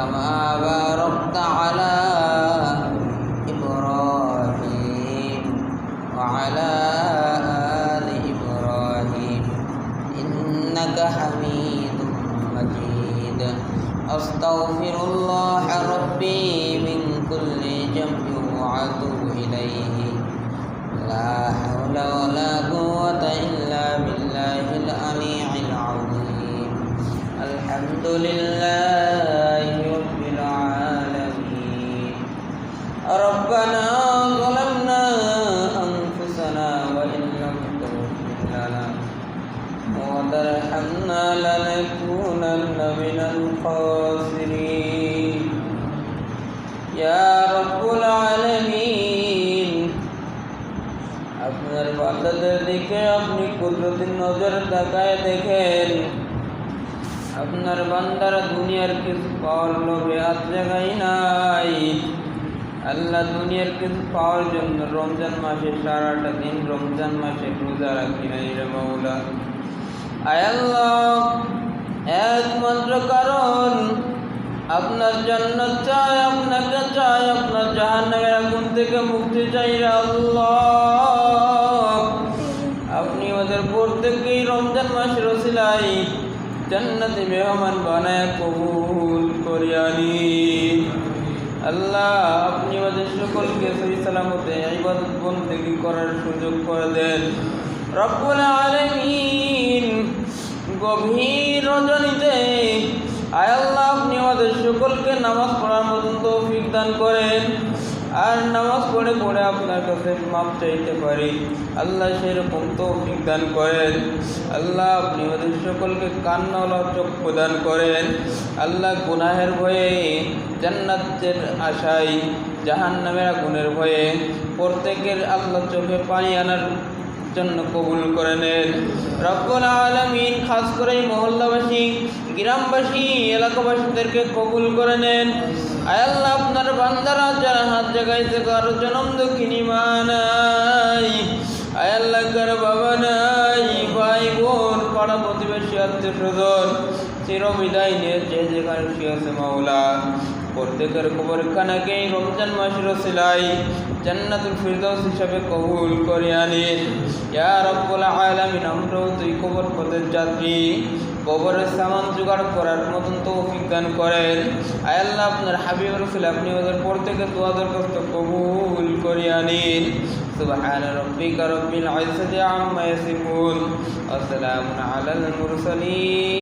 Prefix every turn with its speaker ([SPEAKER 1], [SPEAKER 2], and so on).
[SPEAKER 1] كما باركت على إبراهيم وعلى آل إبراهيم إنك حميد مجيد أستغفر الله ربي من كل ذنب وأتوب إليه لا حول ولا قوة إلا بالله العلي العظيم الحمد لله رب العالمين ربنا ظلمنا أنفسنا وإن لم تغفر لنا وترحمنا لنكونن من الخاسرين يا رب العالمين আপনার বান্দাদের দিকে আপনি কুদরতের নজর তাকায় দেখেন আপনার বান্দারা দুনিয়ার কিছু পাওয়ার লোভে হাত জায়গায় নাই আল্লাহ দুনিয়ার কিছু পাওয়ার জন্য রমজান মাসে সারাটা দিন রমজান মাসে রোজা রাখি নাই রে মাওলা আয় আল্লাহ একমাত্র কারণ আপনার জান্নাত চাই আপনাকে চাই আপনার জাহান্নামের আগুন থেকে মুক্তি চাই রে আল্লাহ আপনি আমাদের প্রত্যেককেই রমজান মাসের ওসিলায় জান্নাতে মেহমান বানায় কবুল করিয়া নিন আল্লাহ আপনি আমাদের সকলকে সহি সালামতে ইবাদত বন্দেগী করার সুযোগ করে দেন রব্বুল আলামিন গভীর রজনীতে আয় আল্লাহ আপনি আমাদের সকলকে নামাজ পড়ার মতন তৌফিক দান করেন আর নামাজ পড়ে পড়ে আপনার কাছে মাপ চাইতে পারি আল্লাহ সেরকম তৌফিক দান করেন আল্লাহ আপনি আমাদের সকলকে কান্নাওয়ালা চক্ষু দান করেন আল্লাহ গুনাহের ভয়ে জান্নাতের আশায় জাহান্নামের আগুনের ভয়ে প্রত্যেকের আল্লাহ চোখে পানি আনার জন্য কবুল করে নেন রব্বুল আলামিন খাস করে মহল্লাবাসী গ্রামবাসী এলাকাবাসীদেরকে কবুল করে নেন আয় আল্লাহ আপনার বান্দারা যারা হাত জাগাইতে কারো জনম দুঃখিনী মা নাই আয় আল্লাহ কারো বাবা নাই ভাই বোন পাড়া প্রতিবেশী আত্মীয় স্বজন চিরবিদায় নিয়ে যে যেখানে শুয়ে আছে মাওলা প্রত্যেকের কবরখানাকে রমজান মাসের ওসিলায় জান্নাতুল ফিরদাউস হিসাবে কবুল করে আনিন ইয়া রাব্বুল আলামিন আমরাও তুই কবর পথের যাত্রী কবরের সামান জোগাড় করার মতন তৌফিক দান করেন আয় আল্লাহ আপনার হাবিব রাসূল আপনি ওদের প্রত্যেকের দোয়া দরখাস্ত কবুল করে আনিন সুবহান রাব্বিকা রাব্বিল ইজ্জাতি আম্মা ইয়াসিফুন ওয়া সালামুন আলাল মুরসালিন।